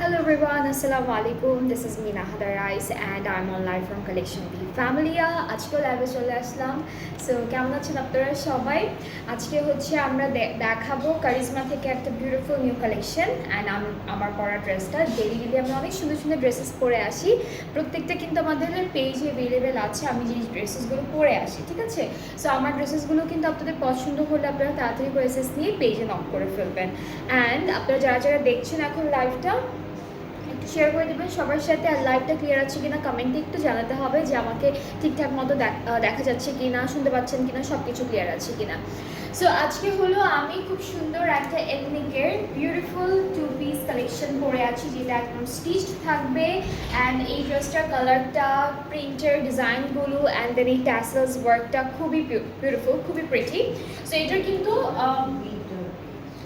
Hello everyone, Assalamu alaikum. This is Mina Hadarais and I'm on live from Collection B Familia. আজকে লাইভে চলে আসলাম। So কেমন আছেন আপনারা সবাই? আজকে হচ্ছে আমরা দেখাবো কারিজমা থেকে একটা বিউটিফুল নিউ কালেকশন অ্যান্ড আমার পরা ড্রেসটা ডেইলি আমরা অনেক সুন্দর সুন্দর ড্রেসেস পরে আসি। প্রত্যেকটা কিন্তু আমাদের পেজে অ্যাভেলেবেল আছে, আমি যে ড্রেসেসগুলো পরে আসি, ঠিক আছে? সো আমার ড্রেসেসগুলো কিন্তু আপনাদের পছন্দ হলে আপনারা তাড়াতাড়ি করে এসএস নিয়ে পেজে নক করে ফেলবেন। অ্যান্ড আপনারা যারা যারা দেখছেন এখন লাইভটা একটু শেয়ার করে দেবেন সবার সাথে। আর লাইভটা ক্লিয়ার আছে কিনা কমেন্টে একটু জানাতে হবে যে আমাকে ঠিকঠাক মতো দেখা যাচ্ছে কিনা, শুনতে পাচ্ছেন কিনা, সব কিছু ক্লিয়ার আছে কিনা। সো আজকে হলো আমি খুব সুন্দর একটা এথনিকের বিউটিফুল টু পিস কালেকশন পরে আছি, যেটা একদম স্টিচড থাকবে। অ্যান্ড এই ড্রেসটার কালারটা, প্রিন্টের ডিজাইনগুলো অ্যান্ড দেন এই ট্যাসেলস ওয়ার্কটা খুবই বিউটিফুল, খুবই প্রিটি। সো এটার কিন্তু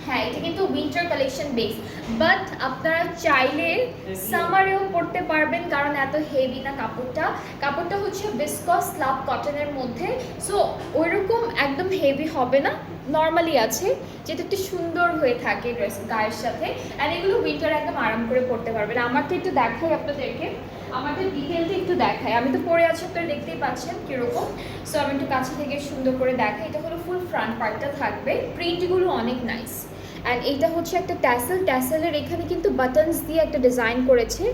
হ্যাঁ, এটা কিন্তু উইন্টার কালেকশন বেস, বাট আপনারা চাইলে সামারেও পরতে পারবেন, কারণ এত হেভি না কাপড়টা। কাপড়টা হচ্ছে বিসকস স্লাব কটনের মধ্যে, সো ওইরকম একদম হেভি হবে না, নর্মালি আছে, যেটা একটু সুন্দর হয়ে থাকে ড্রেস গায়ের সাথে। অ্যান্ড এগুলো উইন্টার একদম আরাম করে পরতে পারবেন। আমারটা একটু দেখাই আপনাদেরকে, আমাদের ডিটেলটা একটু দেখাই। আমি তো পরে আছি, আপনারা দেখতেই পাচ্ছেন কীরকম। সো আমি একটু কাছে থেকে সুন্দর করে দেখাই। এটা হলো ফুল ফ্রন্ট পার্টটা থাকবে, প্রিন্টগুলো অনেক নাইস। অ্যান্ড এইটা হচ্ছে একটা ট্যাসেলের এখানে কিন্তু বাটনস দিয়ে একটা ডিজাইন করেছে,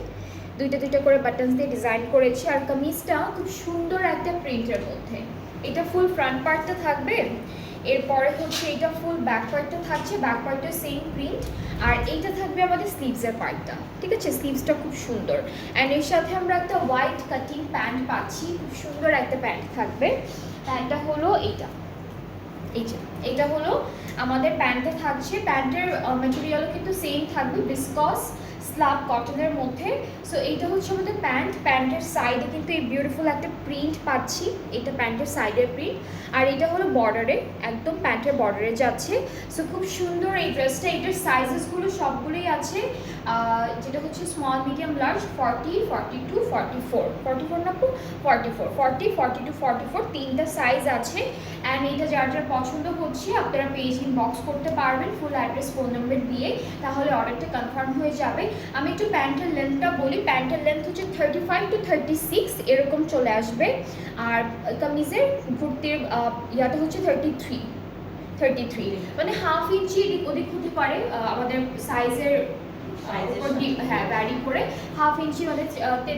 দুইটা করে বাটনস দিয়ে ডিজাইন করেছে। আর কামিজটা খুব সুন্দর একটা প্রিন্টের মধ্যে। এটা ফুল ফ্রন্ট পার্টটা থাকবে, এরপরে হচ্ছে এটা ফুল ব্যাক পার্টটা থাকছে, ব্যাক পার্টটা সেম প্রিন্ট। আর এইটা থাকবে আমাদের স্লিভসের পার্টটা, ঠিক আছে? স্লিভসটা খুব সুন্দর। অ্যান্ড এর সাথে আমরা একটা হোয়াইট কাটিং প্যান্ট পাচ্ছি, খুব সুন্দর একটা প্যান্ট থাকবে। প্যান্টটা হলো এটা হলো আমাদের প্যান্টে থাকছে। প্যান্টের ম্যাটেরিয়ালও কিন্তু সেম থাকবে, বিসকস স্লাব কটনের মধ্যে। সো এইটা হচ্ছে আমাদের প্যান্টের সাইডে কিন্তু এই বিউটিফুল একটা প্রিন্ট পাচ্ছি, এটা প্যান্টের সাইডের প্রিন্ট। আর এটা হলো বর্ডারে, একদম প্যান্টের বর্ডারে যাচ্ছে। সো খুব সুন্দর এই ড্রেসটা। এটার সাইজেসগুলো সবগুলোই আছে, যেটা হচ্ছে স্মল, মিডিয়াম, লার্জ, 40, 42, 44 না 44, 40, 42, 44 তিনটা সাইজ আছে। অ্যান্ড এইটা যার যার পছন্দ হচ্ছে আপনারা পেজ ইনবক্স করতে পারবেন ফুল অ্যাড্রেস, ফোন নাম্বার দিয়ে, তাহলে অর্ডারটা কনফার্ম হয়ে যাবে। আমি একটু প্যান্টের লেন্থটা বলি। প্যান্টের লেন্থ হচ্ছে 35 to 36 এরকম চলে আসবে। আর কামিজের কুর্তির ইয়াটা হচ্ছে 33, মানে হাফ ইঞ্চি এদিক ওদিক হতে পারে আমাদের সাইজের, হ্যাঁ ভ্যারি করে। হাফ ইঞ্চি মানে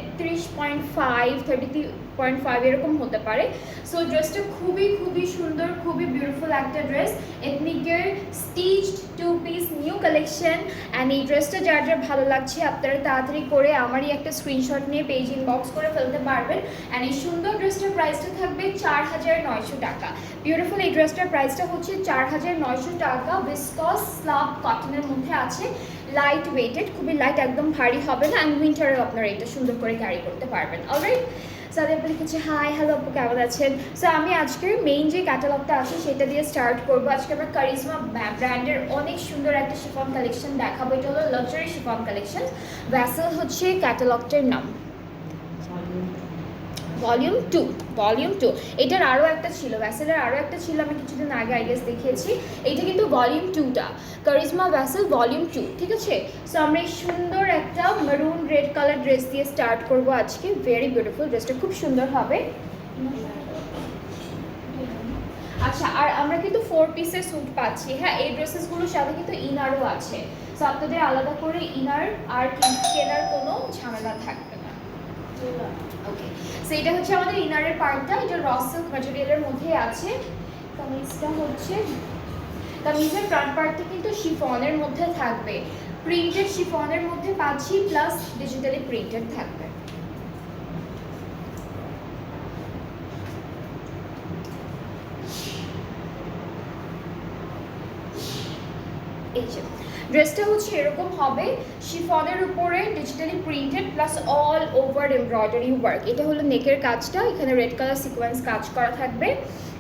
33.5, 33.5 এরকম হতে পারে। সো ড্রেসটা খুবই খুবই সুন্দর, খুবই বিউটিফুল একটা ড্রেস, এথনিকের stitched two piece new collection. And এই ড্রেসটা যার যার ভালো লাগছে আপনারা তাড়াতাড়ি করে আমারই একটা স্ক্রিনশট নিয়ে পেজ ইনবক্স করে ফেলতে পারবেন। অ্যান্ড এই সুন্দর ড্রেসটার প্রাইসটা থাকবে 4900 টাকা। বিউটিফুল এই ড্রেসটার প্রাইসটা হচ্ছে 4900 টাকা। বিসকস স্লাব কটনের মধ্যে আছে, লাইট ওয়েটেড, খুবই লাইট, একদম ভারী হবে না। অ্যান্ড উইন্টারেও আপনারা এটা সুন্দর করে ক্যারি করতে পারবেন। অলরাইট, সাথে আপনি লিখেছে হাই, হ্যালো আপু, কেমন আছেন? সো আমি আজকের মেইন যে ক্যাটালগটা আছে সেটা দিয়ে স্টার্ট করবো। আজকে আমরা কারিজমা ব্র্যান্ডের অনেক সুন্দর একটা শিফন কালেকশন দেখাবো। এটা হলো লাক্সারি শিফন কালেকশন। ভ্যাসেল হচ্ছে ক্যাটালগটার নাম, ভলিউম 2। এটার আরও একটা ছিল, ভ্যাসেলের আরও একটা ছিল, আমি কিছুদিন আগে আইডিয়াস দেখিয়েছি। এইটা কিন্তু ভলিউম 2টা, কারিজমা ভ্যাসেল ভলিউম 2, ঠিক আছে? সো আমরা এই সুন্দর একটা মেরুন রেড কালার ড্রেস দিয়ে স্টার্ট করবো আজকে। ভেরি বিউটিফুল, ড্রেসটা খুব সুন্দর হবে। আচ্ছা, আর আমরা কিন্তু 4 পিসের স্যুট পাচ্ছি। হ্যাঁ, এই ড্রেসেসগুলোর সাথে কিন্তু ইনারও আছে। সো আপনাদের আলাদা করে ইনার আর কেনার কোনো ঝামেলা থাকবে না। ওকে, সো এটা হচ্ছে আমাদের ইনারের পার্টটা, এটা র সিল্ক ম্যাটেরিয়ালের মধ্যে আছে। কামিজটা হচ্ছে, কামিজের ফ্রন্ট পার্টটা কিন্তু শিফনের মধ্যে থাকবে, প্রিন্টেড শিফনের মধ্যে পাচ্ছি, প্লাস ডিজিটালি প্রিন্টেড থাকবে। এই যে ড্রেসটা হচ্ছে এরকম হবে, শিফনের উপরে digitally printed plus all over embroidery work. এটা হলো নেকের কাজটা, এখানে রেড কালার সিকোয়েন্স কাজ করা থাকবে।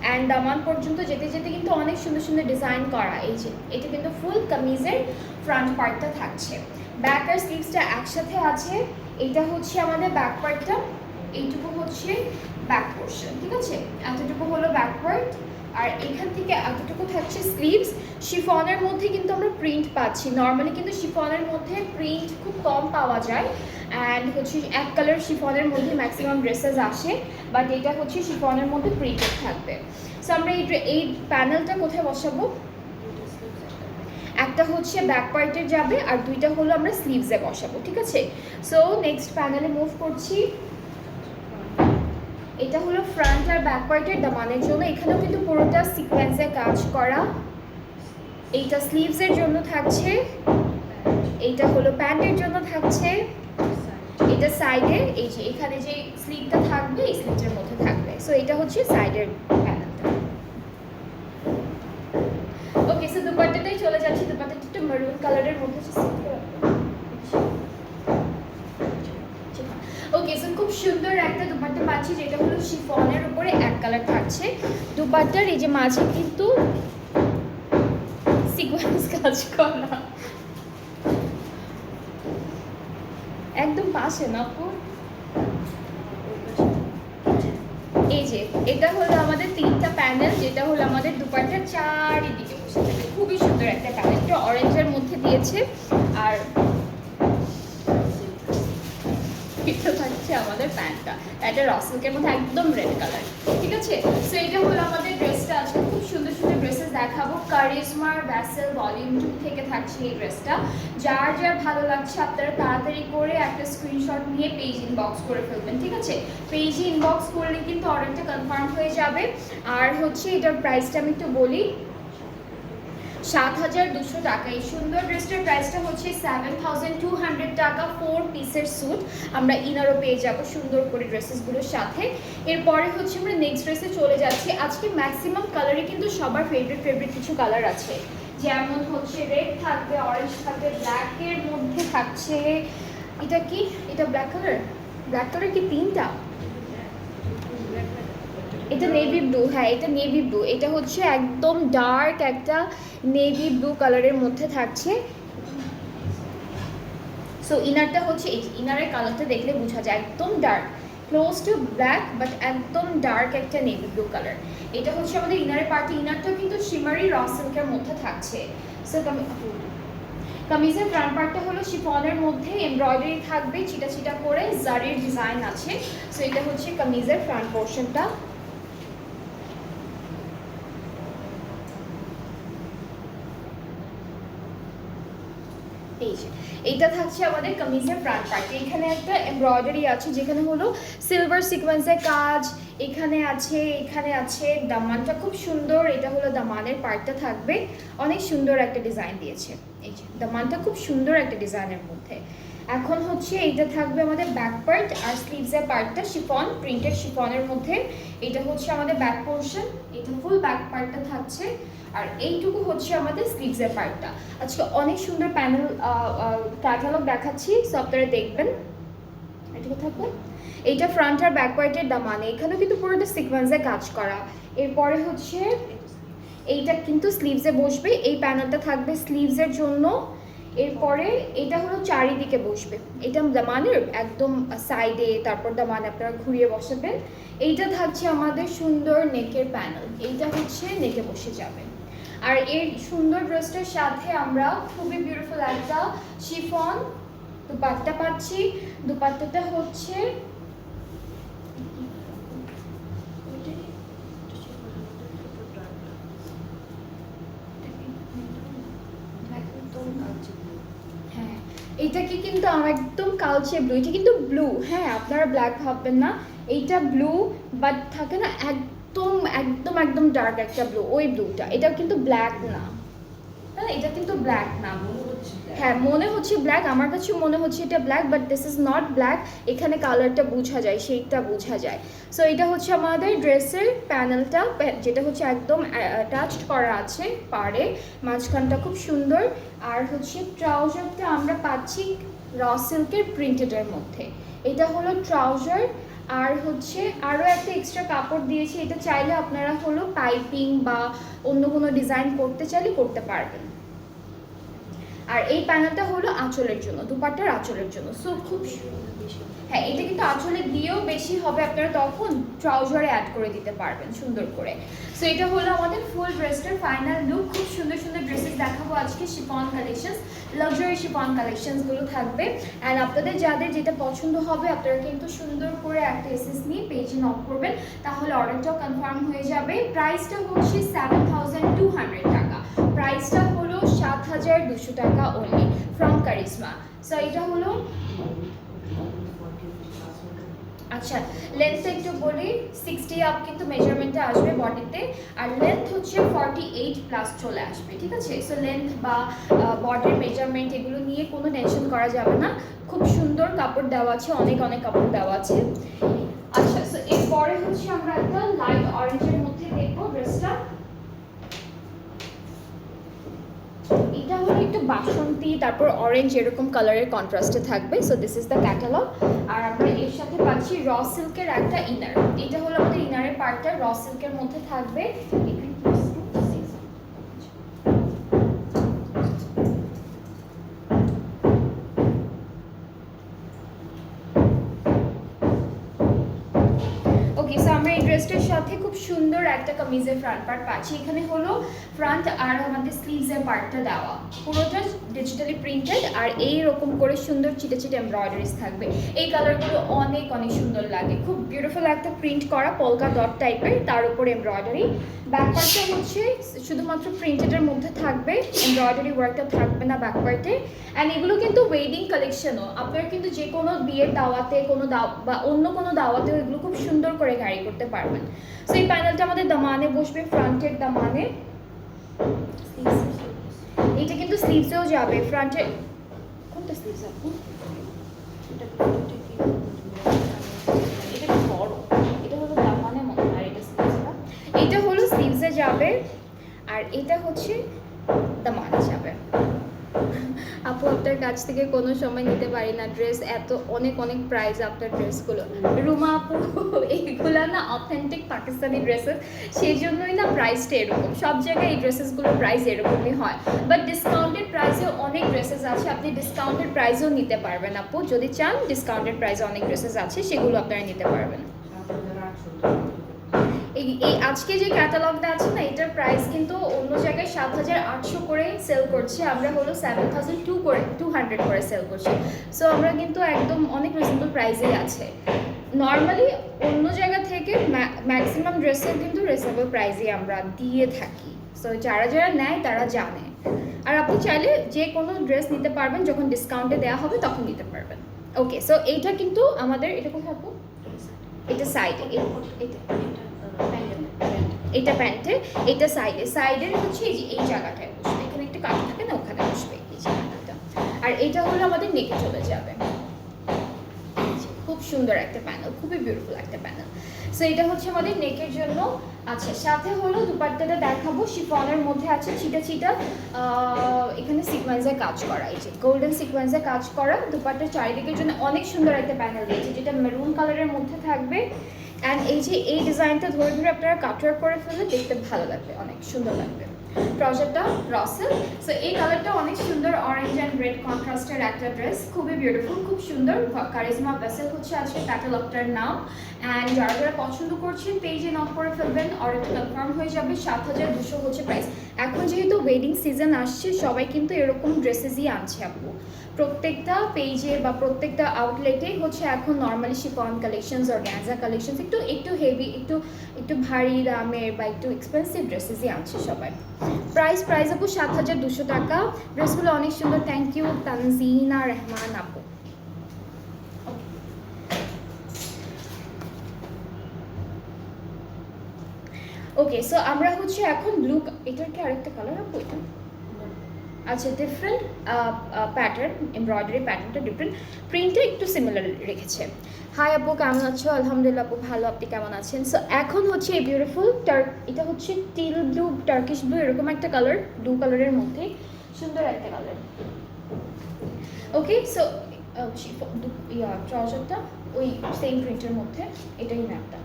অ্যান্ড দামান পর্যন্ত যেতে যেতে কিন্তু অনেক সুন্দর সুন্দর ডিজাইন করা। এই যে এটা কিন্তু ফুল কামিজের ফ্রন্ট পার্টটা থাকছে, ব্যাক আর স্লিভসটা একসাথে আছে। এইটা হচ্ছে আমাদের ব্যাক পার্টটা, এইটুকু হচ্ছে ব্যাক পোর্শন, ঠিক আছে? এতটুকু হলো ব্যাক পার্ট, আর এখান থেকে এতটুকু থাকছে স্লিভস। শিফনের মধ্যে কিন্তু আমরা প্রিন্ট পাচ্ছি, নর্মালি কিন্তু শিফনের মধ্যে প্রিন্ট খুব কম পাওয়া যায়, অ্যান্ড হচ্ছে এক কালার শিফনের মধ্যে ম্যাক্সিমাম ড্রেসেস আসে, বাট এটা হচ্ছে শিফনের মধ্যে প্রিন্টেড থাকবে। সো আমরা এই প্যানেলটা কোথায় বসাবো? একটা হচ্ছে ব্যাক পার্টে যাবে আর দুইটা হলো আমরা স্লিভসে বসাবো, ঠিক আছে? সো নেক্সট প্যানেলে মুভ করছি। এটা হলো ফ্রন্ট আর ব্যাক পার্টের দামানের জন্য, এখানেও কিন্তু পুরোটা সিকোয়েন্সে কাজ করা। এইটা স্লিভসের জন্য থাকছে, এইটা হলো প্যান্টের জন্য থাকছে, এটা সাইডে এই যে এখানে যে স্লিভটা থাকবে এই স্লিভটার মধ্যে থাকবে। সো এটা হচ্ছে সাইডের প্যানেলটা। ওকে, সো দুপাট্টাটাই চলে যাচ্ছে। দুপাট্টাটা একটু মেরুন কালারের মধ্যে আছে। ওকে, সো খুব সুন্দর একটা দুপাট্টা পাচ্ছি, যেটা হলো শিফনের উপরে এক কালার থাকছে। দুপাট্টার এই যে মাঝে কিন্তু সিকোয়েন্স কাজ করা, একদম পাশে না আপু। এই যে এটা হলো আমাদের তিনটা প্যানেল, যেটা হলো আমাদের দুপাট্টার চারিদিকে বসে থাকে। খুবই সুন্দর একটা প্যানেল, এটা অরেঞ্জের মধ্যে দিয়েছে, আর এটা থাকছে আমাদের প্যান্টটা, এটা রসিল্কের মধ্যে একদম রেড কালার, ঠিক আছে? সো এটা হলো আমাদের ড্রেসটা। আজকে খুব সুন্দর সুন্দর ড্রেসেস দেখাবো। কারিজমার ভ্যাসেল ভলিউম 2 থেকে থাকছে এই ড্রেসটা। যার যার ভালো লাগছে আপনারা তাড়াতাড়ি করে একটা স্ক্রিনশট নিয়ে পেজ ইনবক্স করে ফেলবেন, ঠিক আছে? পেজে ইনবক্স করলে কিন্তু অর্ডারটা কনফার্ম হয়ে যাবে। আর হচ্ছে এটার প্রাইসটা আমি একটু বলি, 7,200 টাকা। এই সুন্দর ড্রেসটার প্রাইসটা হচ্ছে 7,200 টাকা। 4 পিসের স্যুট, আমরা ইনারও পেয়ে যাবো সুন্দর করে ড্রেসেসগুলোর সাথে। এরপরে হচ্ছে আমরা নেক্সট ড্রেসে চলে যাচ্ছি। আজকে ম্যাক্সিমাম কালারে কিন্তু সবার ফেভারিট কিছু কালার আছে, যেমন হচ্ছে রেড থাকবে, অরেঞ্জ থাকবে, ব্ল্যাকের মধ্যে থাকছে, এটা কি, এটা ব্ল্যাক কালার, ব্ল্যাক কালার কি তিনটা, এটা নেভি ব্লু, হ্যাঁ এটা নেভি ব্লু, এটা হচ্ছে একদম ডার্ক একটা নেভি ব্লু কালারের মধ্যে থাকছে। সো ইনারটা হচ্ছে এই ইনারের কালারটা দেখলে বোঝা যায় একদম dark, close two black but একদম ডার্ক একটা নেভি ব্লু কালার। এটা হচ্ছে আমাদের ইনারের পার্টি। ইনারটাও কিন্তু শিমারি র সিল্কের মধ্যে থাকছে। সো কামিজের ফ্রন্ট পার্টটা হলো শিফনের মধ্যে এমব্রয়ডারি থাকবে, চিটা চিটা করে জারির ডিজাইন আছে। সো এটা হচ্ছে কামিজের ফ্রন্ট পোর্শনটা। এইটা থাকছে আমাদের কামিজের ফ্রন্ট পার্টে। এখানে একটা এমব্রয়ডারি আছে, যেখানে হলো সিলভার সিকোয়েন্সের কাজ, এখানে আছে দামানটা খুব সুন্দর। এটা হলো দামানের পার্টটা থাকবে, অনেক সুন্দর একটা ডিজাইন দিয়েছে। এই যে দামানটা খুব সুন্দর একটা ডিজাইনের মধ্যে। এখন হচ্ছে এইটা থাকবে আমাদের ব্যাক পার্ট, আর স্লিভসের পার্টটা শিফন, প্রিন্টেড শিফনের মধ্যে। এটা হচ্ছে আমাদের ব্যাক পোর্শন, এটা ফুল ব্যাক পার্টটা থাকছে, আর এইটুকু হচ্ছে আমাদের স্লিভসের পার্টটা। আজকে অনেক সুন্দর প্যানেল ক্যাটালগ দেখাচ্ছি, সো আপনারা দেখবেন। এটুকু থাকবে, এইটা ফ্রন্ট আর ব্যাক পার্টের দামানে, এখানেও কিন্তু পুরোটা সিকোয়েন্সে কাজ করা। এরপরে হচ্ছে এইটা কিন্তু স্লিভসে বসবে, এই প্যানেলটা থাকবে স্লিভসের জন্য। এরপরে এটা হলো চারিদিকে বসবে, এটা দামানের একদম সাইডে, তারপর দামান আপনারা ঘুরিয়ে বসাবেন। এইটা থাকছে আমাদের সুন্দর নেকের প্যানেল, এইটা হচ্ছে নেকে বসে যাবে। আর এর সুন্দর ড্রেসটার সাথে আমরা খুবই বিউটিফুল একটা শিফন দুপাট্টা পাচ্ছি। দুপাট্টাটা হচ্ছে হ্যাঁ, এইটাকে কিন্তু একদম কালচে ব্লু, এটা কিন্তু ব্লু, হ্যাঁ আপনারা ব্ল্যাক ভাববেন না, এইটা ব্লু, বাট থাকে না একদম একদম একদম ডার্ক একটা ব্লু, ওই ব্লুটা। এটা কিন্তু ব্ল্যাক না, হ্যাঁ এটা কিন্তু ব্ল্যাক না, হ্যাঁ মনে হচ্ছে ব্ল্যাক, আমার কাছে মনে হচ্ছে এটা black, but this is not black. এখানে কালারটা বোঝা যায়, শেডটা বোঝা যায়। সো এটা হচ্ছে আমাদের ড্রেসের প্যানেলটা, যেটা হচ্ছে একদম অ্যাটাচড করা আছে পাড়ে, মাঝখানটা খুব সুন্দর। আর হচ্ছে ট্রাউজারটা আমরা পাচ্ছি র সিল্কের প্রিন্টেডের মধ্যে, এটা হলো ট্রাউজার। আর হচ্ছে আরও একটা এক্সট্রা কাপড় দিয়েছি, এটা চাইলে আপনারা হলো পাইপিং বা অন্য কোনো ডিজাইন করতে চাইলে করতে পারবেন। আর এই প্যানেলটা হলো আঁচলের জন্য, দুপাট্টার আঁচলের জন্য। সো খুব হ্যাঁ, এটা কিন্তু আঁচলে দিয়েও বেশি হবে, আপনারা তখন ট্রাউজারে অ্যাড করে দিতে পারবেন সুন্দর করে। সো এটা হলো আমাদের ফুল ড্রেসটার ফাইনাল লুক। খুব সুন্দর সুন্দর ড্রেসেস দেখাবো আজকে, শিফন কালেকশনস, লাক্সারি শিফন কালেকশনসগুলো থাকবে। অ্যান্ড আপনাদের যাদের যেটা পছন্দ হবে আপনারা কিন্তু সুন্দর করে একটা এসএস নিয়ে পেজে নক করবেন, তাহলে অর্ডারটাও কনফার্ম হয়ে যাবে। প্রাইসটা হচ্ছে 7200 টাকা, প্রাইসটা হলো 7200 টাকা অনলি ফ্রম কারিজমা। সো এটা হলো আচ্ছা, লেন্থ একটু বলি, 60 আপ কিন্তু মেজারমেন্টে আসবে বডিতে, আর লেন্থ হচ্ছে 48 প্লাস চলে আসবে, ঠিক আছে? সো লেন্থ বা বডির মেজারমেন্ট এগুলো নিয়ে কোনো টেনশন করা যাবে না, খুব সুন্দর কাপড় দেওয়া আছে, অনেক অনেক কাপড় দেওয়া আছে। আচ্ছা, সো এরপরে হচ্ছে আমরা একটা লাইট অরেঞ্জের মধ্যে দেখবো ড্রেসটা। এটা হলো একটু বাসন্তী তারপর অরেঞ্জ এরকম কালারের কন্ট্রাস্টে থাকবে। So this is the catalogue. আর আমরা এর সাথে পাচ্ছি র সিল্কের একটা ইনার, এটা হলো আমাদের ইনারের পার্টটা র সিল্কের মধ্যে থাকবে। ওকে, সো আমরা এই ড্রেসটার সাথে খুব সুন্দর একটা কামিজের ফ্রন্ট পার্ট পাচ্ছি। এখানে হলো ফ্রন্ট আর আমাদের স্লিভসের পার্টটা দেওয়া, পুরোটা ডিজিটালি প্রিন্টেড, আর এইরকম করে সুন্দর চিটে চিটে এমব্রয়ডারিজ থাকবে। এই কালারগুলো অনেক অনেক সুন্দর লাগে, খুব বিউটিফুল একটা প্রিন্ট করা পলকা ডট টাইপের, তার উপর এমব্রয়ডারি। ব্যাক পার্টটা হচ্ছে শুধুমাত্র প্রিন্টেডের মধ্যে থাকবে, এমব্রয়ডারি ওয়ার্কটা থাকবে না ব্যাক পার্টে। অ্যান্ড এগুলো কিন্তু ওয়েডিং কালেকশনও, আপনারা কিন্তু যে কোনো বিয়ের দাওয়াতে কোনো বা অন্য কোনো দাওয়াতেও এগুলো খুব সুন্দর করে ক্যারি করতে পারবেন। সো এই প্যানেলটা আমাদের দামানে বসবে, ফ্রন্টের দামানে, এটা কিন্তু স্লিভসেও যাবে ফ্রন্টে। কোনটা স্লিভস আপু? এটা বড়, এটা হলো দামানে মনে হয়, এটা স্লিভসটা, এটা হলো স্লিভসে যাবে, আর এটা হচ্ছে দামানে যাবে। আপু আপনার কাছ থেকে কোনো সময় নিতে পারি না ড্রেস, এত অনেক অনেক প্রাইস আপনার ড্রেসগুলো। রুমা আপু, এইগুলো না অথেন্টিক পাকিস্তানি ড্রেসেস, সেই জন্যই না প্রাইসটা এরকম, সব জায়গায় এই ড্রেসেসগুলোর প্রাইস এরকমই হয়। বাট ডিসকাউন্টেড প্রাইসেও অনেক ড্রেসেস আছে, আপনি ডিসকাউন্টেড প্রাইসেও নিতে পারবেন আপু, যদি চান ডিসকাউন্টেড প্রাইসে অনেক ড্রেসেস আছে, সেগুলো আপনারা নিতে পারবেন। এই আজকে যে ক্যাটালগটা আছে না, এটার প্রাইস কিন্তু অন্য জায়গায় 7800 করে সেল করছে, আমরা হলো 7200 করে সেল করছি। সো আমরা কিন্তু একদম অনেক রিজনেবল প্রাইসেই আছে। নর্মালি অন্য জায়গা থেকে ম্যাক্সিমাম ড্রেসের কিন্তু রিজনেবল প্রাইসেই আমরা দিয়ে থাকি। সো যারা যারা নেয় তারা জানে। আর আপনি চাইলে যে কোনো ড্রেস নিতে পারবেন, যখন ডিসকাউন্টে দেওয়া হবে তখন নিতে পারবেন। ওকে, সো এইটা কিন্তু আমাদের, এটা কোথায় আপু? এটা সাইডে, এটা প্যান্টে, এটা সাইডে, সাইডের হচ্ছে এই যে এই জায়গাটায় বসবে, এখানে একটা কাট থাকে না, ওখানে বসবে এই জায়গাটা। আর এটা হলো আমাদের নেকে চলে যাবে, খুব সুন্দর একটা প্যানেল, খুবই বিউটিফুল একটা প্যানেল। সো এটা হচ্ছে আমাদের নেকের জন্য। আচ্ছা, সাথে হলো দুপাট্টাটা দেখাবো, শিফনের মধ্যে আছে চিটা চিটা, এখানে সিকোয়েন্সের কাজ করা, এই যে গোল্ডেন সিকোয়েন্সের কাজ করা। দুপাট্টার চারিদিকের জন্য অনেক সুন্দর একটা প্যানেল দিয়েছে, যেটা মেরুন কালারের মধ্যে থাকবে। অ্যান্ড এই যে এই ডিজাইনটা ধরে ধরে আপনারা কাটওয়ার্ক করে ফেললে দেখতে ভালো লাগবে, অনেক সুন্দর লাগবে। ট্রাউজারটা রসেল। সো এই কালারটা অনেক সুন্দর, অরেঞ্জ অ্যান্ড রেড কন্ট্রাস্টের একটা ড্রেস, খুবই বিউটিফুল, খুব সুন্দর। কারিজমা ভেসেল হচ্ছে আজকে ক্যাটালগটার নাম। অ্যান্ড যারা যারা পছন্দ করছেন পেজে নক করে ফেলবেন, অর্ডারটা কনফার্ম হয়ে যাবে। 7200 হচ্ছে প্রাইস। এখন যেহেতু ওয়েডিং সিজন আসছে, সবাই কিন্তু এরকম ড্রেসেসই আনছে আপু, প্রত্যেকটা পেজে বা প্রত্যেকটা আউটলেটে হচ্ছে এখন normally chiffon collections, organza collections, একটু হেভি, একটু ভারী দামের বা একটু এক্সপেন্সিভ ড্রেসেসই আনছে সবাই। প্রাইস আপু 7200 টাকা। ড্রেসগুলো অনেক সুন্দর। থ্যাংক ইউ তানজিনা রহমান আপু। ওকে, সো আমরা হচ্ছে এখন ব্লু, এটার কি আরেকটা কালার আপু? এটা আচ্ছা, ডিফারেন্ট প্যাটার্ন, এমব্রয়ডারি প্যাটার্নটা ডিফারেন্ট, প্রিন্টটা একটু সিমিলার রেখেছে। হাই আপু, কেমন আছো? আলহামদুলিল্লাহ আপু, ভালো, আপনি কেমন আছেন? সো এখন হচ্ছে এই বিউটিফুল এটা হচ্ছে টিল ব্লু, টার্কিশ ব্লু, এরকম একটা কালার, ব্লু কালারের মধ্যে সুন্দর একটা কালার। ওকে, সো ট্রাউজারটা ওই সেম প্রিন্টের মধ্যে, এটাই ম্যাপটা।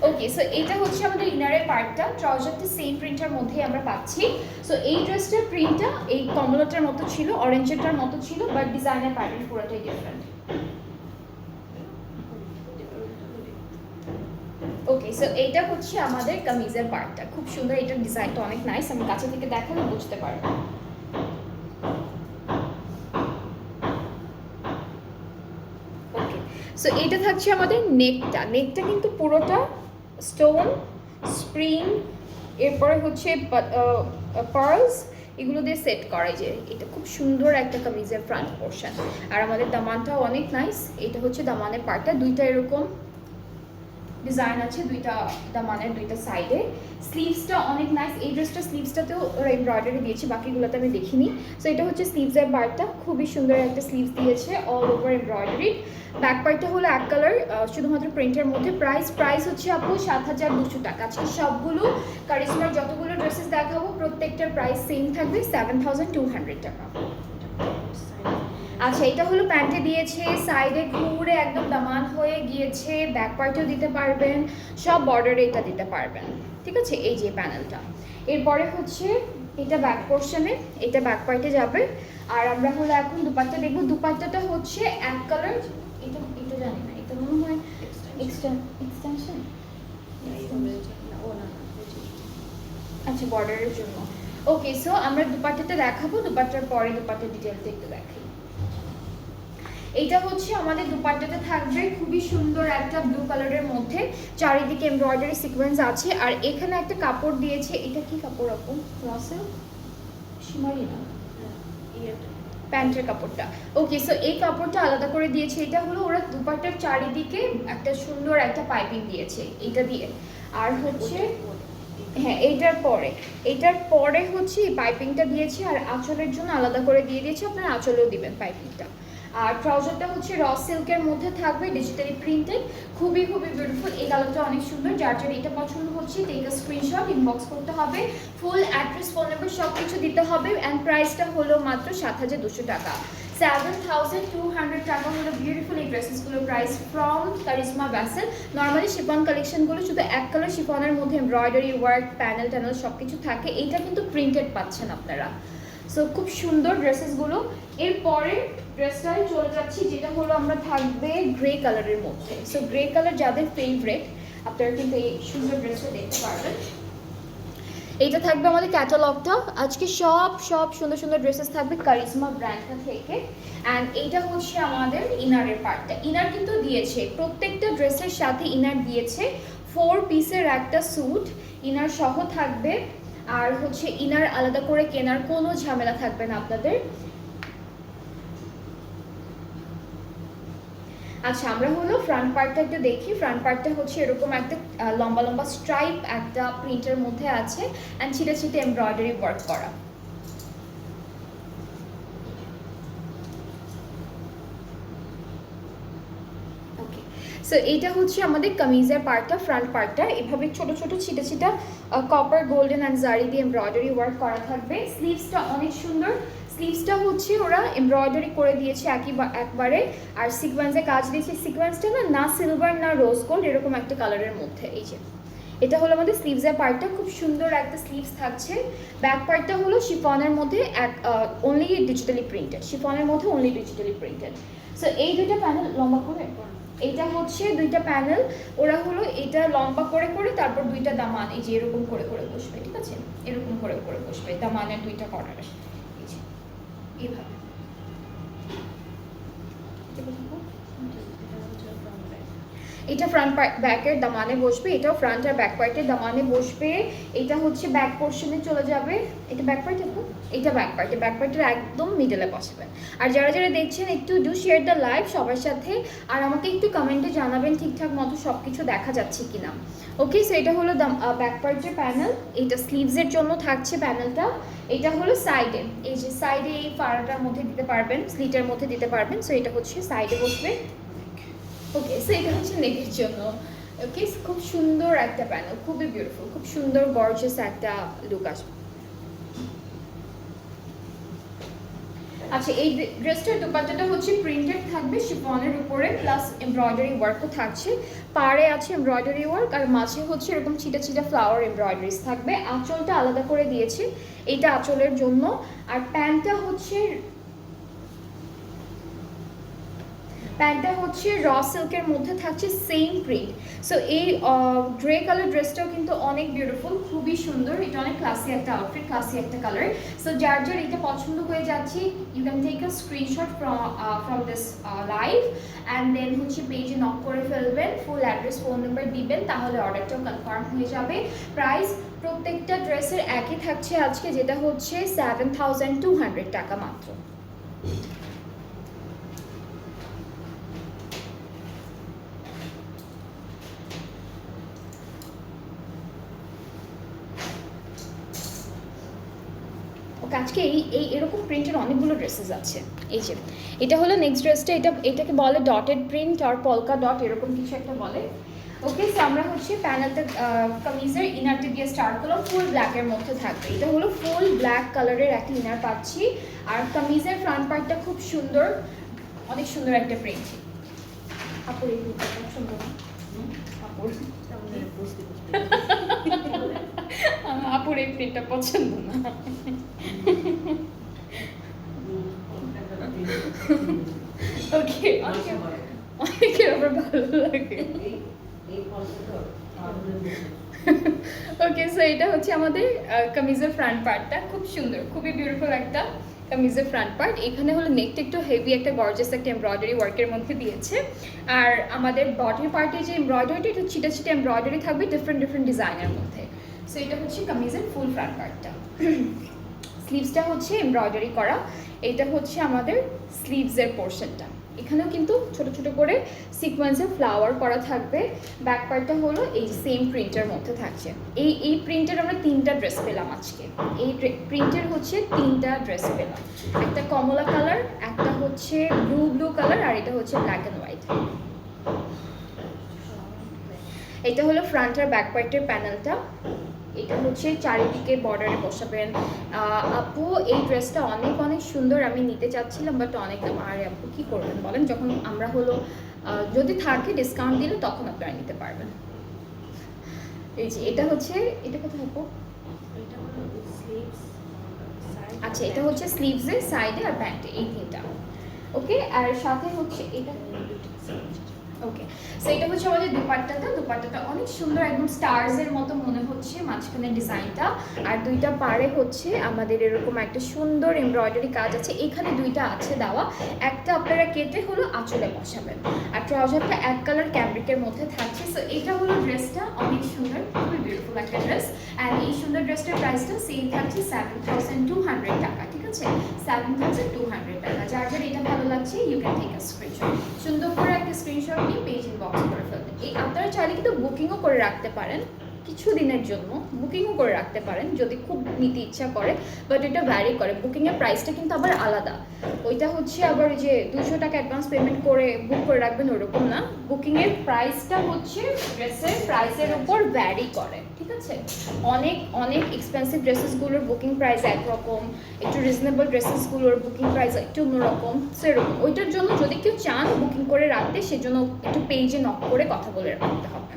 ওকে, সো এটা হচ্ছে আমাদের ইনারের পার্টটা, ট্রাউজারটা সেম প্রিন্টের মধ্যেই আমরা পাচ্ছি। সো এই ড্রেসটার প্রিন্টটা এই কমলাটার মতো ছিল, অরেঞ্জেরটার মতো ছিল, বাট ডিজাইনের প্যাটার্ন পুরোটাই ডিফারেন্ট। ওকে, সো এইটা হচ্ছে আমাদের কামিজের পার্টটা, খুব সুন্দর, এটার ডিজাইনটা অনেক নাইস, আমি কাছে থেকে দেখালে বুঝতে পারবো। ওকে, সো এটা থাকছে আমাদের নেকটা, নেকটা কিন্তু পুরোটা স্টোন, স্প্রিং, এরপরে হচ্ছে পার্লস, এগুলো দিয়ে সেট করা, যে এটা খুব সুন্দর একটা কামিজের ফ্রন্ট পোর্শন। আর আমাদের দামানটাও অনেক নাইস, এটা হচ্ছে দামানের পার্টটা, দুইটা এরকম ডিজাইন আছে, দুইটা দামানের দুইটা সাইডে। স্লিভসটা অনেক নাইস, এই ড্রেসটা স্লিভসটাতেও ওরা এমব্রয়ডারি দিয়েছে, বাকিগুলোতে আমি দেখিনি। সো এটা হচ্ছে স্লিভসের পার্টটা, খুবই সুন্দর একটা স্লিভস দিয়েছে, অল ওভার এমব্রয়ডারি। ব্যাক পার্টটা হলো এক কালার, শুধুমাত্র প্রিন্টের মধ্যে। প্রাইস হচ্ছে আপু 7,200 টাকা। আজকে সবগুলো কারিশমার যতগুলো ড্রেসেস দেখাবো প্রত্যেকটার প্রাইস সেম থাকবে, 7,200 টাকা। আচ্ছা, এটা হলো প্যান্টে দিয়েছে, সাইডে ঘুরে একদম দামান হয়ে গিয়েছে, ব্যাক পার্টেও দিতে পারবেন, সব বর্ডারে এটা দিতে পারবেন, ঠিক আছে। এই যে প্যানেলটা, এরপরে হচ্ছে এটা ব্যাক পোর্শনে, এটা ব্যাক পার্টে যাবে। আর আমরা হলো এখন দুপাট্টা দেখবো। দুপাট্টাটা হচ্ছে এক কালার, এটা এটা জানি না, এটা মনে হয় এক্সটেনশন, আচ্ছা বর্ডারের জন্য। ওকে, সো আমরা দুপাট্টাটা দেখাবো, দুপাট্টার পরে দুপাট্টার ডিটেলটা একটু দেখাই। এটা হচ্ছে আমাদের দুপাট্টাতে থাকবে খুবই সুন্দর একটা ব্লু কালারের মধ্যে, চারিদিকে এমব্রয়ডারি সিকোয়েন্স আছে। আর এখানে একটা কাপড় দিয়েছে, এটা কি কাপড় আপু? রাসেল শিমারি না, প্যান্টের কাপড়টা। ওকে, সো এই কাপড়টা আলাদা করে দিয়েছে, এটা হলো ওরা দুপাট্টার চারিদিকে একটা সুন্দর একটা পাইপিং দিয়েছে এটা দিয়ে। আর হচ্ছে হ্যাঁ, এইটার পরে হচ্ছে এই পাইপিংটা দিয়েছে, আর আঁচলের জন্য আলাদা করে দিয়ে দিয়েছে, আপনারা আঁচলেও দিবেন পাইপিংটা। আর ট্রাউজারটা হচ্ছে র সিল্কের মধ্যে থাকবে, ডিজিটালি প্রিন্টেড, খুবই বিউটিফুল। এই কালারটা অনেক সুন্দর, যার যার এটা পছন্দ হচ্ছে টেক আ স্ক্রিনশট, ইনবক্স করতে হবে, ফুল অ্যাড্রেস, ফোন নাম্বার সব কিছু দিতে হবে। অ্যান্ড প্রাইসটা হলো মাত্র 7,200 টাকা। 7,200 টাকা হলো বিউটিফুল এই ড্রেসেসগুলোর প্রাইস ফ্রম কারিশমা ব্যাসেল। নর্মালি শিফন কালেকশনগুলো শুধু এক কালার শিফনের মধ্যে এমব্রয়ডারি ওয়ার্ক, প্যানেল ট্যানেল সব কিছু থাকে, এইটা কিন্তু প্রিন্টেড পাচ্ছেন আপনারা। সো খুব সুন্দর ড্রেসেসগুলো। এরপরে ড্রেসটাই চলে যাচ্ছি, যেটা হলো আমরা থাকবে গ্রে কালারের মধ্যে। সো গ্রে কালার যাদের ফেভারেট, আপনারা কিন্তু এই সুন্দর ড্রেসটা দেখতে পারবেন। এইটা থাকবে আমাদের ক্যাটালগটা, আজকে সব সুন্দর ড্রেসেস থাকবে কারিশমা ব্র্যান্ডটা থেকে। অ্যান্ড এইটা হচ্ছে আমাদের ইনারের পার্টটা, ইনার কিন্তু দিয়েছে প্রত্যেকটা ড্রেসের সাথে, ইনার দিয়েছে 4 পিসের একটা স্যুট ইনার সহ থাকবে। আর হচ্ছে ইনার আলাদা করে কেনার কোনো ঝামেলা থাকবে না আপনাদের। আচ্ছা, আমরা হলো ফ্রন্ট পার্টটা একটু দেখি। ফ্রন্ট পার্টটা হচ্ছে এরকম একটা লম্বা স্ট্রাইপ একটা প্রিন্টের মধ্যে আছে, অ্যান্ড ছিটে এমব্রয়ডারি ওয়ার্ক করা। ওকে, সো এইটা হচ্ছে আমাদের কামিজের পার্টটা, ফ্রন্ট পার্টটা এভাবে ছোট ছিটা কপার, গোল্ডেন অ্যান্ড জারি দিয়ে এমব্রয়ডারি ওয়ার্ক করা থাকবে। স্লিভসটা অনেক সুন্দর, স্লিভসটা হচ্ছে ওরা এমব্রয়ডারি করে দিয়েছে একবারে, আর সিকোয়েন্সে কাজ দিয়েছে। সিকোয়েন্সটা না সিলভার না রোজ গোল্ড, এরকম একটা কালারের মধ্যে। এই যে এটা হলো আমাদের স্লিভসের পার্টটা, খুব সুন্দর একটা স্লিভস থাকছে। ব্যাক পার্টটা হলো শিফনের মধ্যে অনলি ডিজিটালি প্রিন্টেড, শিফনের মধ্যে অনলি ডিজিটালি প্রিন্টেড। সো এই দুইটা প্যানেল লম্বা করে, এইটা হচ্ছে দুইটা প্যানেল, ওরা হলো এটা লম্বা করে তারপর দুইটা দামান এই যে এরকম করে বসবে, ঠিক আছে, এরকম করে বসবে দামানের দুইটা কর্নারে, এইভাবে। এটা ফ্রন্ট ব্যাকের দামানে বসবে, এটাও ফ্রন্ট আর ব্যাক পার্টের দামানে বসবে। এটা হচ্ছে ব্যাক পোর্শনে চলে যাবে, এটা ব্যাক পার্ট, এটা ব্যাক পার্টের একদম মিডলে বসবে। আর যারা দেখছেন একটু ডু শেয়ার দ্য লাইভ সবার সাথে, আর আমাকে একটু কমেন্টে জানাবেন ঠিকঠাক মতো সব কিছু দেখা যাচ্ছে কিনা। ওকে, সো এটা হলো ব্যাক পার্টের প্যানেল, এটা স্লিভসের জন্য থাকছে প্যানেলটা। এটা হলো সাইডে, এই যে সাইডে এই ফাড়াটার মধ্যে দিতে পারবেন, স্লিটের মধ্যে দিতে পারবেন। সো এটা হচ্ছে সাইডে বসবে। ওকে, সো এটা হচ্ছে নেকের জন্য। ওকে, খুব সুন্দর একটা প্যানেল, খুবই বিউটিফুল, খুব সুন্দর গর্জিয়াস একটা লুক আসবে। আচ্ছা, এই ড্রেসটার দোপাট্টাটা হচ্ছে প্রিন্টেড থাকবে শিফনের উপরে, প্লাস এমব্রয়ডারি ওয়ার্কও থাকছে। পাড়ে আছে এমব্রয়ডারি ওয়ার্ক, আর মাঝে হচ্ছে এরকম ছিটা ছিটা ফ্লাওয়ার এমব্রয়ডারিজ থাকবে। আঁচলটা আলাদা করে দিয়েছি, এইটা আঁচলের জন্য। আর প্যান্টটা হচ্ছে র সিল্কের মধ্যে থাকছে সেম প্রিন্ট। সো এই গ্রে কালার ড্রেসটাও কিন্তু অনেক বিউটিফুল, খুবই সুন্দর। এটা অনেক ক্লাসি একটা আউটফিট, ক্লাসি একটা কালার। সো যার যার এটা পছন্দ হয়ে যাচ্ছে, you can take a screenshot from this live and then হচ্ছে পেজে নক করে ফেলবেন, ফুল অ্যাড্রেস ফোন নাম্বার দিবেন, তাহলে অর্ডারটাও কনফার্ম হয়ে যাবে। প্রাইস প্রত্যেকটা ড্রেসের একই থাকছে আজকে, যেটা হচ্ছে 7,200 টাকা মাত্র। আজকে এই এরকম প্রিন্টের অনেকগুলো ড্রেসেস আছে। এই যে এটা হলো নেক্সট ড্রেসটা, এটাকে বলে ডটেড প্রিন্ট আর পলকা ডট এরকম কিছু একটা বলে। ওকে, সো আমরা হচ্ছে প্যানেলটা কামিজের ইনারটা দিয়ে স্টার্ট করলাম, ফুল ব্ল্যাকের মধ্যে থাকবে। এটা হলো ফুল ব্ল্যাক কালারের একটা ইনার পাচ্ছি, আর কামিজের ফ্রন্ট পার্টটা খুব সুন্দর, অনেক সুন্দর একটা প্রিন্ট। আপুর এই প্রিন্টটা খুব সুন্দর, আপুর আপুর এই প্রিন্টটা পছন্দ না। ওকে, অনেকের আবার ভালো লাগে। ওকে, সো এটা হচ্ছে আমাদের কামিজের ফ্রন্ট পার্টটা, খুব সুন্দর, খুবই বিউটিফুল একটা কামিজের ফ্রন্ট পার্ট। এখানে হলো নেকটা একটু হেভি একটা গর্জিয়াস একটা এমব্রয়ডারি ওয়ার্কের মধ্যে দিয়েছে। আর আমাদের বডির পার্টে যে এমব্রয়ডারিটা, একটু ছিটা ছিটা এমব্রয়ডারি থাকবে ডিফারেন্ট ডিফারেন্ট ডিজাইনের মধ্যে। সো এটা হচ্ছে কামিজের ফুল ফ্রন্ট পার্টটা। স্লিভসটা হচ্ছে এমব্রয়ডারি করা, এটা হচ্ছে আমাদের স্লিভসের পোর্শনটা। এখানেও কিন্তু ছোট ছোট করে সিকোয়েন্সের ফ্লাওয়ার করা থাকবে। ব্যাক পার্টটা হলো এই সেম প্রিন্টের মধ্যে থাকছে। এই প্রিন্টের আমরা 3টা ড্রেস পেলাম আজকে। এই প্রিন্টের হচ্ছে 3টা ড্রেস পেলাম, একটা কমলা কালার, একটা হচ্ছে ব্লু কালার, আর এটা হচ্ছে ব্ল্যাক অ্যান্ড হোয়াইট। এটা হলো ফ্রন্ট আর ব্যাক পার্টের প্যানেলটা। এটা হচ্ছে চারিদিকে বর্ডারে বসাবেন। আপু এই ড্রেসটা অনেক অনেক সুন্দর, আমি নিতে চাচ্ছিলাম বাট অনেক দাম। আরে আপু কী করবেন বলেন, যখন আমরা হলো যদি থাকে ডিসকাউন্ট দিলে তখন আপনারা নিতে পারবেন। এই যে এটা হচ্ছে, এটা কোথায় আপু? আচ্ছা, এটা হচ্ছে স্লিভসের সাইডে আর প্যান্টে, এই 3টা। ওকে, আর সাথে হচ্ছে এটা। ওকে, সো এটা হচ্ছে আমাদের দুপাট্টাটা অনেক সুন্দর, একদম স্টারসের মতো মনে হচ্ছে মাঝখানের ডিজাইনটা। আর 2টা পাড়ে হচ্ছে আমাদের এরকম একটা সুন্দর এমব্রয়ডারি কাজ আছে। এখানে 2টা আছে দেওয়া, একটা আপনারা কেটে হলো আঁচলে বসাবেন। আর ট্রাউজারটা এক কালার ক্যামব্রিকের মধ্যে থাকছে। সো এটা হলো ড্রেসটা, অনেক সুন্দর, খুবই বিউটিফুল একটা ড্রেস। অ্যান্ড এই সুন্দর ড্রেসটার প্রাইসটা সেম থাকছে 7,200 টাকা। ঠিক আছে, 7,200 টাকা। যার যার এটা ভালো লাগছে you can take a screenshot, সুন্দর করে একটা স্ক্রিনশট নিয়ে পেজ ইনবক্স করে ফেলবেন। এই আপনারা চাইলে কিন্তু বুকিংও করে রাখতে পারেন, কিছু দিনের জন্য বুকিংও করে রাখতে পারেন যদি খুব নিতে ইচ্ছা করে, বাট এটা ভ্যারি করে। বুকিংয়ের প্রাইসটা কিন্তু আবার আলাদা, ওইটা হচ্ছে আবার যে 200 টাকা অ্যাডভান্স পেমেন্ট করে বুক করে রাখবেন ওরকম না। বুকিংয়ের প্রাইসটা হচ্ছে ড্রেসের প্রাইসের উপর ভ্যারি করে। ঠিক আছে, অনেক অনেক এক্সপেন্সিভ ড্রেসেসগুলোর বুকিং প্রাইস একরকম, একটু রিজনেবল ড্রেসেসগুলোর বুকিং প্রাইস একটু অন্যরকম। সেরকম ওইটার জন্য যদি কেউ চান বুকিং করে রাখতে, সেজন্য একটু পেজে নক করে কথা বলে রাখতে হবে।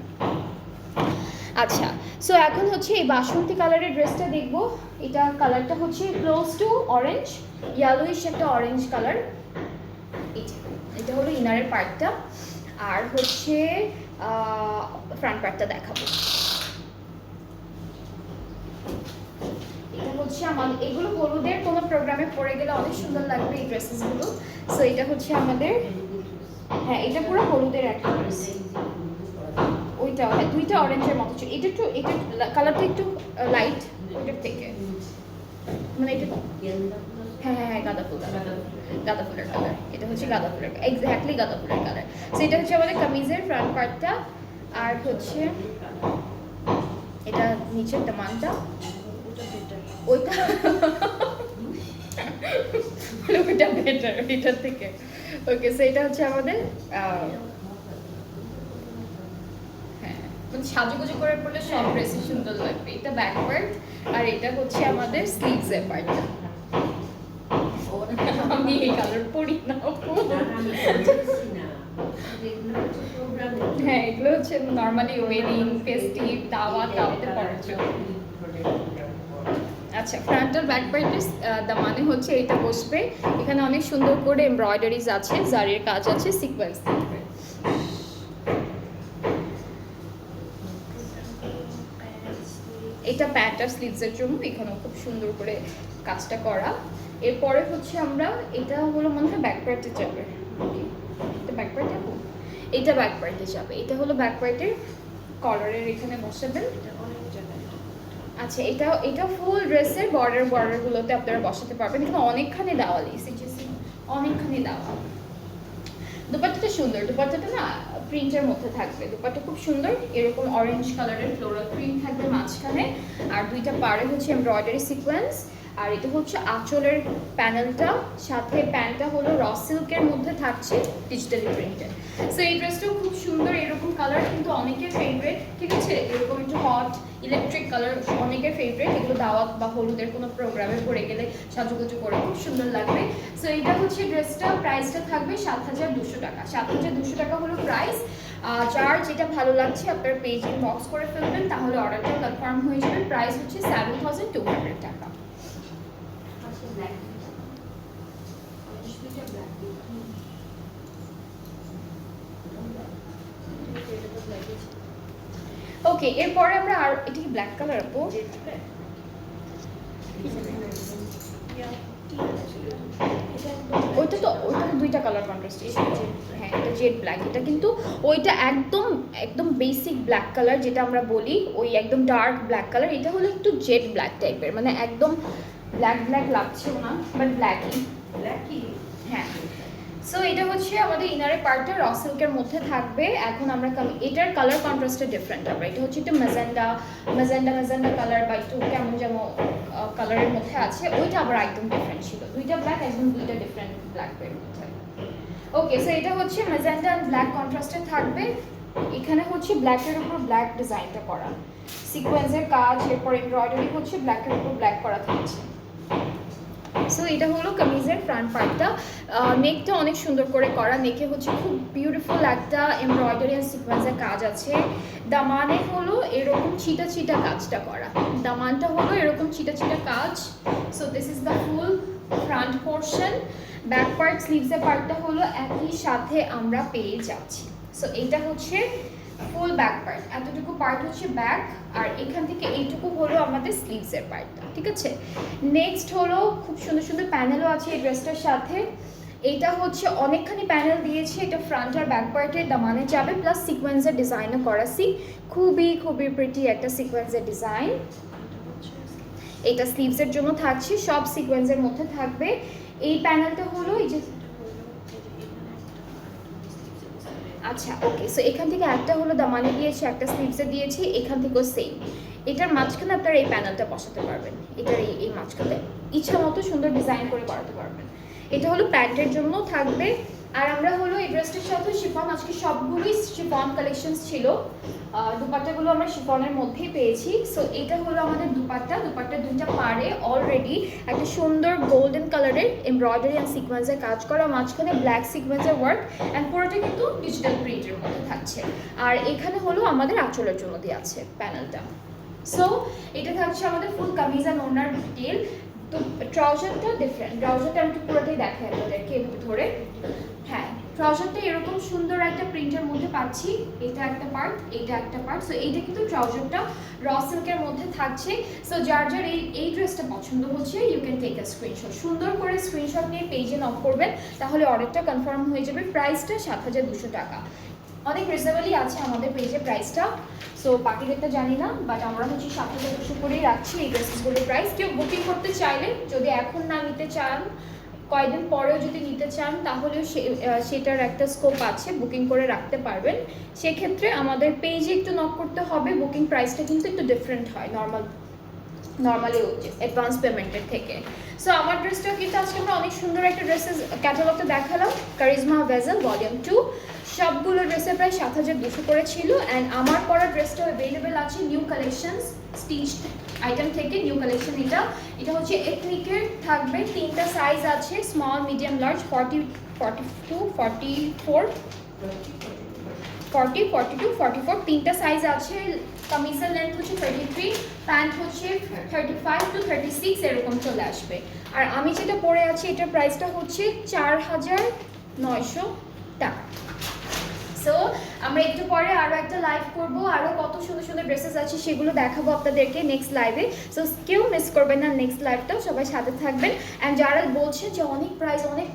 আচ্ছা, সো এখন হচ্ছে এই বাসন্তী কালারের ড্রেসটা দেখব। এটা কালারটা হচ্ছে ক্লোজ টু অরেঞ্জ, ইয়েলোইশ একটা অরেঞ্জ কালার। এটা হলো ইনারের পার্টটা, আর হচ্ছে ফ্রন্ট পার্টটা দেখাবো। এটা হচ্ছে আমাদের, এগুলো হলুদের কোনো প্রোগ্রামে পরে গেলে অনেক সুন্দর লাগবে এই ড্রেসেসগুলো। সো এটা হচ্ছে আমাদের, হ্যাঁ এটা পুরো হলুদের একটা ড্রেস। ওইটা হয় 2টা অরেঞ্জের মতো ছিল, এটা একটু, এটা কালারটা একটু লাইট ওইটার থেকে, মানে এটা হ্যাঁ হ্যাঁ হ্যাঁ গাঁদা ফুলের কালার। এটা হচ্ছে গাঁদা ফুলের, এক্স্যাক্টলি গাঁদা ফুলের কালার। সো এটা হচ্ছে আমাদের কামিজের ফ্রন্ট পার্টটা, আর হচ্ছে এটা নিচের দামানটা, ওইটা ওইটা বেটার এটার থেকে। ওকে, সো এটা হচ্ছে আমাদের সাজুগুজু করে পড়লে সব ড্রেসই সুন্দর লাগবে। এটা ব্যাক পার্ট, আর এটা হচ্ছে আমাদের স্লিভসের পার্টটা। আমি আমি এই কালার পরি না আপু। হ্যাঁ, এগুলো হচ্ছে নর্মালি ওয়েডিং, ফেস্টিভ, দাওয়াতে পরার জন্য। আচ্ছা, ফ্রন্টাল ব্যাক পার্টের দামানে হচ্ছে এটা বসবে, এখানে অনেক সুন্দর করে এমব্রয়ডারিজ আছে, জারির কাজ আছে, সিকোয়েন্স থাকবে। এটা প্যান্ট আর স্লিভসের জন্য, এখানেও খুব সুন্দর করে কাজটা করা। এরপরে হচ্ছে আমরা, এটা হলো মনে হয় ব্যাক পার্টে যাবে, এটা ব্যাক পার্টে, এটা ব্যাক পার্টে যাবে, এটা হলো ব্যাক পার্টের কলারের এখানে বসাবেন। আচ্ছা, এটা ফুল ড্রেসের বর্ডারগুলোতে আপনারা বসাতে পারবেন, এখানে অনেকখানি দেওয়া লিখেছি, অনেকখানি দেওয়া। দুপাট্টাটা সুন্দর, দুপাট্টাটা না প্রিন্টের মধ্যে থাকবে, দুপাট্টা খুব সুন্দর, এরকম অরেঞ্জ কালারের ফ্লোরাল প্রিন্ট থাকবে মাঝখানে, আর দুইটা পাড়ে হচ্ছে এমব্রয়ডারি সিকোয়েন্স। আর এটা হচ্ছে আঁচলের প্যানেলটা, সাথে প্যান্টটা হলো র সিল্কের মধ্যে থাকছে ডিজিটালি প্রিন্টেড। সো এই ড্রেসটাও খুব সুন্দর, এরকম কালার কিন্তু অনেকের ফেভারিট, ঠিক আছে, এরকম একটু হট ইলেকট্রিক কালার অনেকের ফেভারিট, এগুলো দাওয়াত বা হলুদের কোনো প্রোগ্রামে পরে গেলে সাজুগুজু করে খুব সুন্দর লাগবে। সো এটা হচ্ছে ড্রেসটা, প্রাইসটা থাকবে 7,200 টাকা। 7,200 টাকা হলো প্রাইস। যার যেটা ভালো লাগছে আপনার পেজ ইনবক্স করে ফেলবেন, তাহলে অর্ডারটা কনফার্ম হয়ে যাবে। প্রাইস হচ্ছে 7,200 টাকা। ওকে, এরপরে আমরা আর, এটা কি ব্ল্যাক কালার আপু? ওইটা তো দুইটা কালার কন্ট্রাস্ট, হ্যাঁ এটা জেড ব্ল্যাক, এটা কিন্তু ওইটা একদম বেসিক ব্ল্যাক কালার যেটা আমরা বলি, ওই একদম ডার্ক ব্ল্যাক কালার, এটা হলো একটু জেড ব্ল্যাক টাইপের, মানে একদম ব্ল্যাক লাগছেও না, বাট ব্ল্যাকই, হ্যাঁ। সো এটা হচ্ছে আমাদের ইনারের পার্টটা র সিল্কের মধ্যে থাকবে। এখন আমরা এটার কালার কন্ট্রাস্টটা ডিফারেন্ট হবে, এটা হচ্ছে একটু ম্যাজেন্ডা কালার বা একটু কেমন যেন কালারের মধ্যে আছে, ওইটা আবার একদম ডিফারেন্ট ছিল, দুইটা ব্ল্যাক, একদম দুইটা ডিফারেন্ট ব্ল্যাকের মধ্যে। ওকে, সো এটা হচ্ছে ম্যাজেন্ডা অ্যান্ড ব্ল্যাক কন্ট্রাস্টে থাকবে, এখানে হচ্ছে ব্ল্যাকের উপর ব্ল্যাক ডিজাইনটা করা, সিকোয়েন্সের কাজ, এরপর এমব্রয়ডারি হচ্ছে ব্ল্যাকের উপর ব্ল্যাক করা থাকছে। সো এটা হলো কামিজের ফ্রন্ট পার্টটা, নেকটা অনেক সুন্দর করে করা, নেকে হচ্ছে খুব বিউটিফুল একটা এমব্রয়ডারি আর সিকোয়েন্সের কাজ আছে। দামানে হলো এরকম ছিটা কাজটা করা, দামানটা হলো এরকম ছিটা কাজ। So this is the full front portion. Back part স্লিভসের পার্টটা হলো একই সাথে আমরা পেয়ে যাচ্ছি। সো এইটা হচ্ছে ফুল ব্যাক পার্ট, এতটুকু পার্ট হচ্ছে ব্যাক, আর এখান থেকে এইটুকু হলো আমাদের স্লিভসের পার্টটা, ঠিক আছে। নেক্সট হলো খুব সুন্দর প্যানেলও আছে এই ড্রেসটার সাথে, এটা হচ্ছে অনেকখানি প্যানেল দিয়েছে, এটা ফ্রন্ট আর ব্যাক পার্টের দামানে যাবে, প্লাস সিকোয়েন্সের ডিজাইনও করা, খুবই প্রিটি একটা সিকোয়েন্সের ডিজাইন। এটা স্লিভসের জন্য থাকছে, সব সিকোয়েন্সের মধ্যে থাকবে। এই প্যানেলটা হলো এই যে, আচ্ছা ওকে, সো এখান থেকে একটা হলো দামানে দিয়েছি, একটা স্লিভসে দিয়েছি, এখান থেকেও সেম। এটার মাঝখানে আপনারা এই প্যানেলটা বসাতে পারবেন, এটার এই মাঝখানে ইচ্ছা মতো সুন্দর ডিজাইন করে করাতে পারবেন। এটা হলো প্যান্টের জন্য থাকবে। আর আমরা হলো এই ড্রেসটার সাথে শিফন, আজকে সবগুলোই শিফন কালেকশনস ছিল, দুপাট্টাগুলো আমরা শিফনের মধ্যেই পেয়েছি। সো এটা হলো আমাদের দুপাট্টা দুইটা পাড়ে অলরেডি একটা সুন্দর গোল্ডেন কালারের এমব্রয়ডারি অ্যান্ড সিকোয়েন্সের কাজ করা, মাঝখানে ব্ল্যাক সিকোয়েন্সের ওয়ার্ক, অ্যান্ড পুরোটা কিন্তু ডিজিটাল প্রিন্টের মধ্যে থাকছে। আর এখানে হলো আমাদের আঁচলের জন্য দিয়ে আছে প্যানেলটা। সো এটা থাকছে আমাদের ফুল কামিজ অ্যান্ড ওড়নার ডিটেল। তো ট্রাউজারটা ডিফারেন্ট, ট্রাউজারটা আমি একটু পুরোটাই দেখাই আপনাদেরকে এভাবে ধরে। হ্যাঁ, ট্রাউজারটা এরকম সুন্দর একটা প্রিন্টের মধ্যে পাচ্ছি, এটা একটা পার্ট, এইটা একটা পার্ট। সো এইটা কিন্তু ট্রাউজারটা র সিল্কের মধ্যে থাকছে। সো যার এই ড্রেসটা পছন্দ হচ্ছে, you can take a screenshot, সুন্দর করে স্ক্রিনশট নিয়ে পেজে নক করবেন, তাহলে অর্ডারটা কনফার্ম হয়ে যাবে। প্রাইসটা 7,200 টাকা, অনেক রিজনেবলই আছে আমাদের পেজে প্রাইসটা। সো বাকিদেরটা জানি না, বাট আমরা হচ্ছে 7,200 করেই রাখছি এই ড্রেসেসগুলোর প্রাইস। কেউ বুকিং করতে চাইলে, যদি এখন না নিতে চান, কয়েকদিন পরেও যদি নিতে চান, তাহলেও সেটার একটা স্কোপ আছে, বুকিং করে রাখতে পারবেন। সেক্ষেত্রে আমাদের পেজে একটু নক করতে হবে, বুকিং প্রাইসটা কিন্তু একটু ডিফারেন্ট হয় নর্মালি অ্যাডভান্স পেমেন্টের থেকে। সো আমার ড্রেসটাও কিন্তু আজকে আমরা অনেক সুন্দর একটা ড্রেসেস ক্যাটালগটা দেখালাম, কারিজমা ভেজেল ভলিউম 2। সবগুলো ড্রেসের প্রায় 7,200 করে ছিল। অ্যান্ড আমার পরা ড্রেসটাও অ্যাভেলেবেল আছে নিউ কালেকশনস স্টিচ আইটেম থেকে। নিউ কালেকশন এটা হচ্ছে এথনিকের, থাকবে 3টা সাইজ আছে, স্মল, মিডিয়াম, লার্জ, 40, 42, 44, 40, 42, 44 3টা সাইজ আছে। কামিজের লেন্থ হচ্ছে 33, প্যান্ট হচ্ছে 35 to 36 এরকম চলে আসবে। আর আমি যেটা পরে আছি এটার প্রাইসটা হচ্ছে 4,900 টাকা। সো আমরা একটু পরে আরও একটা লাইভ করব, আরও কত সুন্দর সুন্দর ড্রেসেস আছে সেগুলো দেখাবো আপনাদেরকে নেক্সট লাইভে। সো কেউ মিস করবেন না নেক্সট লাইভটাও, সবাই সাথে থাকবেন। অ্যান্ড যারা বলছেন যে অনেক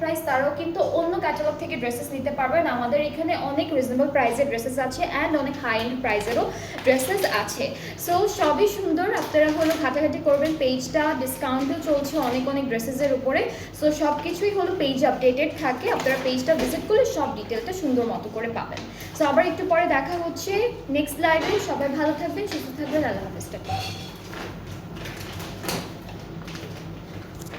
প্রাইস তারাও কিন্তু অন্য ক্যাটালগ থেকে ড্রেসেস নিতে পারবেন। আমাদের এখানে অনেক রিজনেবল প্রাইসের ড্রেসেস আছে অ্যান্ড অনেক হাই এন্ড প্রাইসেরও ড্রেসেস আছে। সো সবই সুন্দর, আপনারা হলো ঘাটাঘাটি করবেন, পেজটা ডিসকাউন্টও চলছে অনেক ড্রেসেসের উপরে। সো সব কিছুই হলো পেজ আপডেটেড থাকে, আপনারা পেজটা ভিজিট করলে সব ডিটেলটা সুন্দর মতো করে পাবেন। সো আবার একটু পরে দেখা হচ্ছে নেক্সট লাইভে। সবাই ভালো থাকবেন, সুস্থ থাকবেন, আল্লাহ হাফেজ।